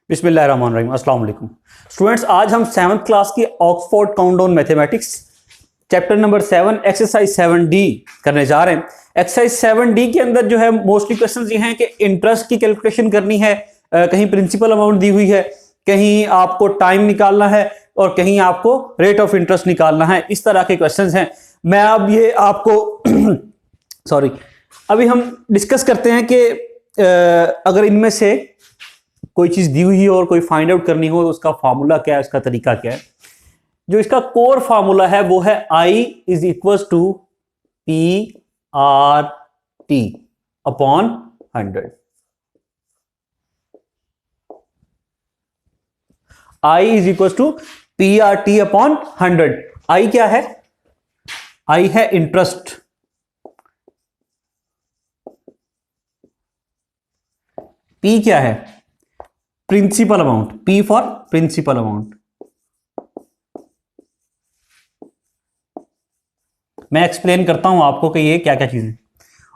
बिस्मिल्लाहिर्रहमानिर्रहीम। अस्सलाम वालेकुम स्टूडेंट्स, आज हम 7th क्लास की Oxford countdown mathematics chapter number 7 exercise 7D करने जा रहे हैं। एक्सरसाइज 7D के अंदर जो है मोस्टली क्वेश्चंस ये हैं कि इंटरेस्ट की कैलकुलेशन करनी है, कहीं प्रिंसिपल अमाउंट दी हुई है, कहीं आपको टाइम निकालना है और कहीं आपको रेट ऑफ इंटरेस्ट निकालना है। इस तरह के क्वेश्चंस हैं। मैं अब ये आपको सॉरी अभी हम डिस्कस करते हैं कि अगर इनमें से कोई चीज दी हुई है और कोई फाइंड आउट करनी हो तो उसका फार्मूला क्या है, उसका तरीका क्या है। जो इसका कोर फार्मूला है वो है I is equal to PRT upon 100। I is equal to PRT upon 100। I क्या है? I है इंटरेस्ट, P क्या है? Principal amount, P for principal amount. मैं एक्सप्लेन करता हूं आपको कि ये क्या क्या चीजें।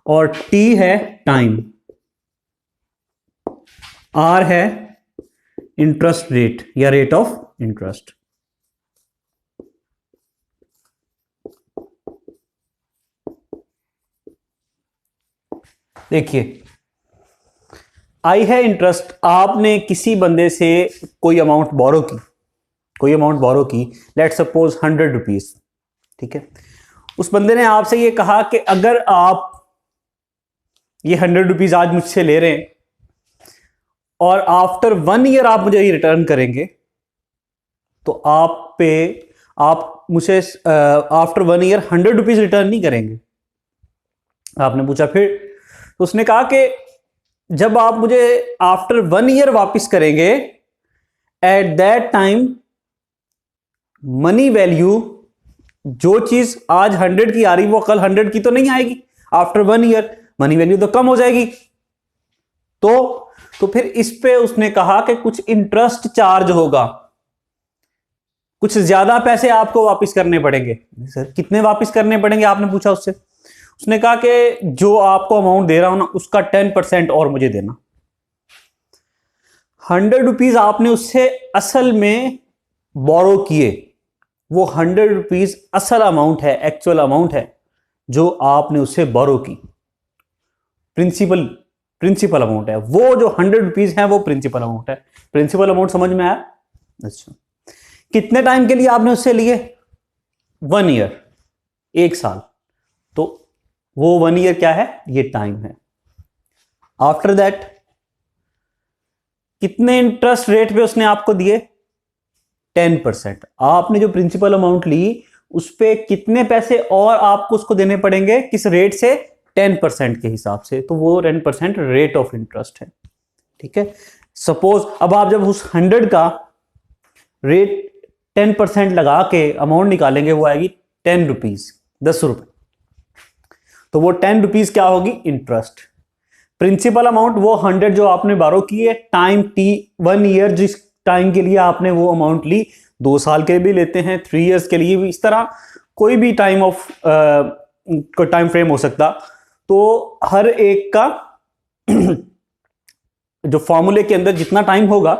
और T है टाइम, R है इंटरेस्ट रेट या रेट ऑफ इंटरेस्ट। देखिए, आई है इंटरेस्ट। आपने किसी बंदे से कोई अमाउंट बोरो की, लेट सपोज 100 रुपीज, ठीक है। उस बंदे ने आपसे ये कहा कि अगर आप ये 100 रुपीज आज मुझसे ले रहे हैं और आफ्टर 1 ईयर आप मुझे ये रिटर्न करेंगे तो आप मुझे आफ्टर 1 ईयर 100 रुपीज रिटर्न नहीं करेंगे। आपने पूछा फिर, तो उसने कहा कि जब आप मुझे आफ्टर 1 ईयर वापस करेंगे, at that time money value, जो चीज आज 100 की आ रही वो कल 100 की तो नहीं आएगी। आफ्टर 1 ईयर मनी वैल्यू तो कम हो जाएगी। तो फिर इस पे उसने कहा कि कुछ इंटरेस्ट चार्ज होगा, कुछ ज्यादा पैसे आपको वापस करने पड़ेंगे। सर कितने वापस करने पड़ेंगे आपने पूछा उससे। उसने कहा कि जो आपको अमाउंट दे रहा हूं ना उसका 10% और मुझे देना। 100 रुपीज आपने उससे असल में बोरो किए, वो 100 रुपीज असल अमाउंट है, एक्चुअल अमाउंट है जो आपने उससे बोरो की। प्रिंसिपल अमाउंट है वो, जो 100 रुपीज है वो प्रिंसिपल अमाउंट है। प्रिंसिपल अमाउंट समझ में आया? अच्छा, कितने टाइम के लिए आपने उससे लिए? 1 ईयर, 1 साल। तो वो 1 ईयर क्या है? ये टाइम है। आफ्टर दैट कितने इंटरेस्ट रेट पे उसने आपको दिए? 10%। आपने जो प्रिंसिपल अमाउंट ली उस पे कितने पैसे और आपको उसको देने पड़ेंगे, किस रेट से? 10% के हिसाब से। तो वो 10% रेट ऑफ इंटरेस्ट है, ठीक है। सपोज अब आप जब उस 100 का रेट 10% लगा के अमाउंट निकालेंगे, वो आएगी 10 रुपीज, 10 रुपए। तो वो 10 रुपीज क्या होगी? इंटरेस्ट। प्रिंसिपल अमाउंट वो 100 जो आपने बारो की है, टाइम T 1 ईयर, जिस टाइम के लिए आपने वो अमाउंट ली, 2 साल के लिए भी लेते हैं, 3 इयर्स के लिए भी, इस तरह कोई भी टाइम फ्रेम हो सकता। तो हर एक का जो फॉर्मूले के अंदर जितना टाइम होगा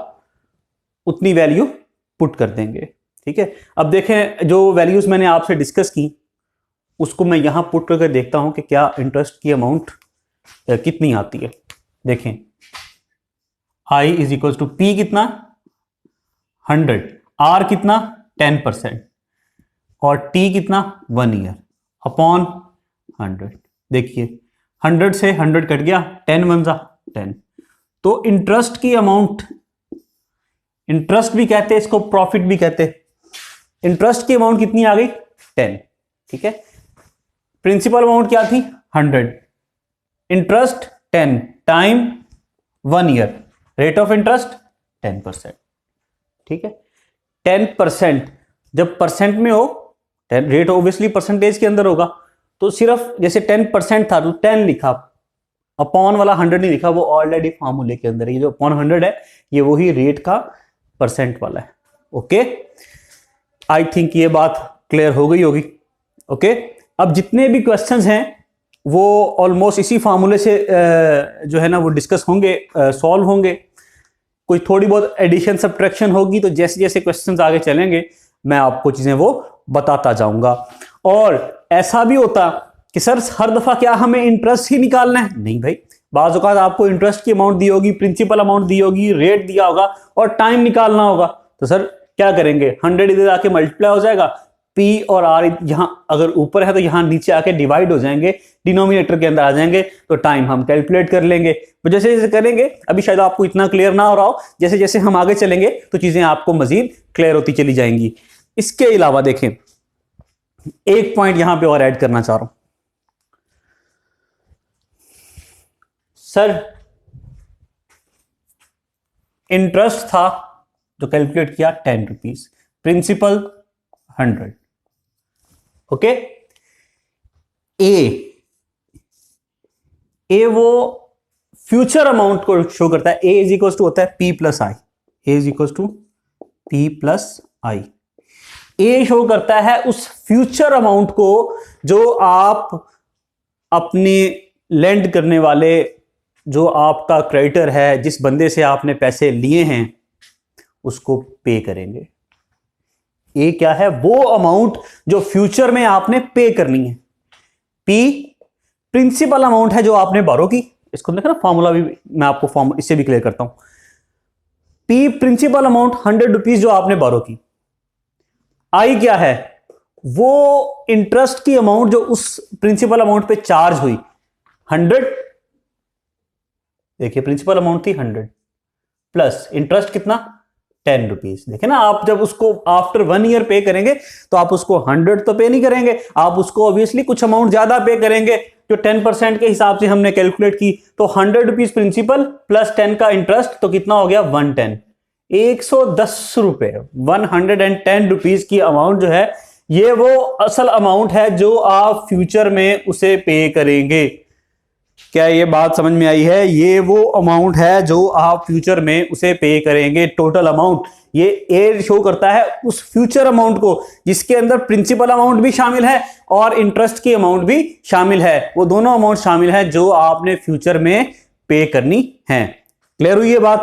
उतनी वैल्यू पुट कर देंगे, ठीक है। अब देखें, जो वैल्यूज मैंने आपसे डिस्कस की उसको मैं यहां पुट करके देखता हूं कि क्या इंटरेस्ट की अमाउंट कितनी आती है। देखें, I is equal to P कितना? 100, R कितना? 10% और T कितना? 1 ईयर अपॉन 100। देखिए 100 से 100 कट गया, 10 1 जा 10। तो इंटरेस्ट की अमाउंट, इंटरेस्ट भी कहते हैं इसको, प्रॉफिट भी कहते हैं। इंटरेस्ट की अमाउंट कितनी आ गई? 10, ठीक है। प्रिंसिपल अमाउंट क्या थी? 100, interest 10, time 1 year, rate of interest 10%, ठीक है। 10% जब परसेंट में हो, रेट ऑब्वियसली परसेंटेज के अंदर होगा, तो सिर्फ जैसे 10% था तो 10 लिखा, अपॉन वाला 100 नहीं लिखा, वो ऑलरेडी फॉर्मूले के अंदर। ये जो अपॉन 100 है ये वही रेट का परसेंट वाला है। ओके, आई थिंक ये बात क्लियर हो गई होगी। ओके, अब जितने भी क्वेश्चंस हैं वो ऑलमोस्ट इसी फार्मूले से जो है ना वो डिस्कस होंगे, सॉल्व होंगे। कोई थोड़ी बहुत एडिशन सब्ट्रैक्शन होगी, तो जैसे जैसे क्वेश्चंस आगे चलेंगे मैं आपको चीजें वो बताता जाऊंगा। और ऐसा भी होता कि सर हर दफा क्या हमें इंटरेस्ट ही निकालना है? नहीं भाई, बाज़ औक़ात आपको इंटरेस्ट की अमाउंट दी होगी, प्रिंसिपल अमाउंट दी होगी, रेट दिया होगा और टाइम निकालना होगा। तो सर क्या करेंगे, 100 इधर आके मल्टीप्लाई हो जाएगा, P और R यहां अगर ऊपर है तो यहां नीचे आके डिवाइड हो जाएंगे, डिनोमिनेटर के अंदर आ जाएंगे, तो टाइम हम कैलकुलेट कर लेंगे। तो जैसे जैसे करेंगे, अभी शायद आपको इतना क्लियर ना हो रहा हो, जैसे जैसे हम आगे चलेंगे तो चीजें आपको मजीद क्लियर होती चली जाएंगी। इसके अलावा देखें, एक पॉइंट यहां पे और ऐड करना चाह रहा हूं। सर इंटरेस्ट था जो कैलकुलेट किया 10 रुपीज, प्रिंसिपल 100, ओके। ए वो फ्यूचर अमाउंट को शो करता है। ए इज इक्वल टू होता है P plus I, A is equal to P plus I. A show करता है उस फ्यूचर अमाउंट को जो आप अपने लेंड करने वाले, जो आपका क्रेडिटर है, जिस बंदे से आपने पैसे लिए हैं, उसको पे करेंगे। ए क्या है? वो अमाउंट जो फ्यूचर में आपने पे करनी है। पी प्रिंसिपल अमाउंट है जो आपने बोरो की। इसको देखना फॉर्मूला भी मैं आपको इससे भी क्लियर करता हूं। पी प्रिंसिपल अमाउंट 100 रुपीज जो आपने बोरो की। आई क्या है? वो इंटरेस्ट की अमाउंट जो उस प्रिंसिपल अमाउंट पे चार्ज हुई, 100। देखिए प्रिंसिपल अमाउंट थी 100 प्लस इंटरेस्ट कितना, 10 रुपीज। देखिए ना, आप जब उसको आफ्टर 1 ईयर पे करेंगे तो आप उसको 100 तो पे नहीं करेंगे, आप उसको ऑब्वियसली कुछ अमाउंट ज्यादा पे करेंगे, जो 10% के हिसाब से हमने कैलकुलेट की। तो 100 रुपीज प्रिंसिपल प्लस 10 का इंटरेस्ट, तो कितना हो गया? 110, 110 रुपए। 110 रुपीज की अमाउंट जो है, ये वो असल अमाउंट है जो आप फ्यूचर में उसे पे करेंगे। क्या ये बात समझ में आई है? ये वो अमाउंट है जो आप फ्यूचर में उसे पे करेंगे, टोटल अमाउंट। ये ए शो करता है उस फ्यूचर अमाउंट को जिसके अंदर प्रिंसिपल अमाउंट भी शामिल है और इंटरेस्ट की अमाउंट भी शामिल है। वो दोनों अमाउंट शामिल है जो आपने फ्यूचर में पे करनी है। क्लियर हुई ये बात?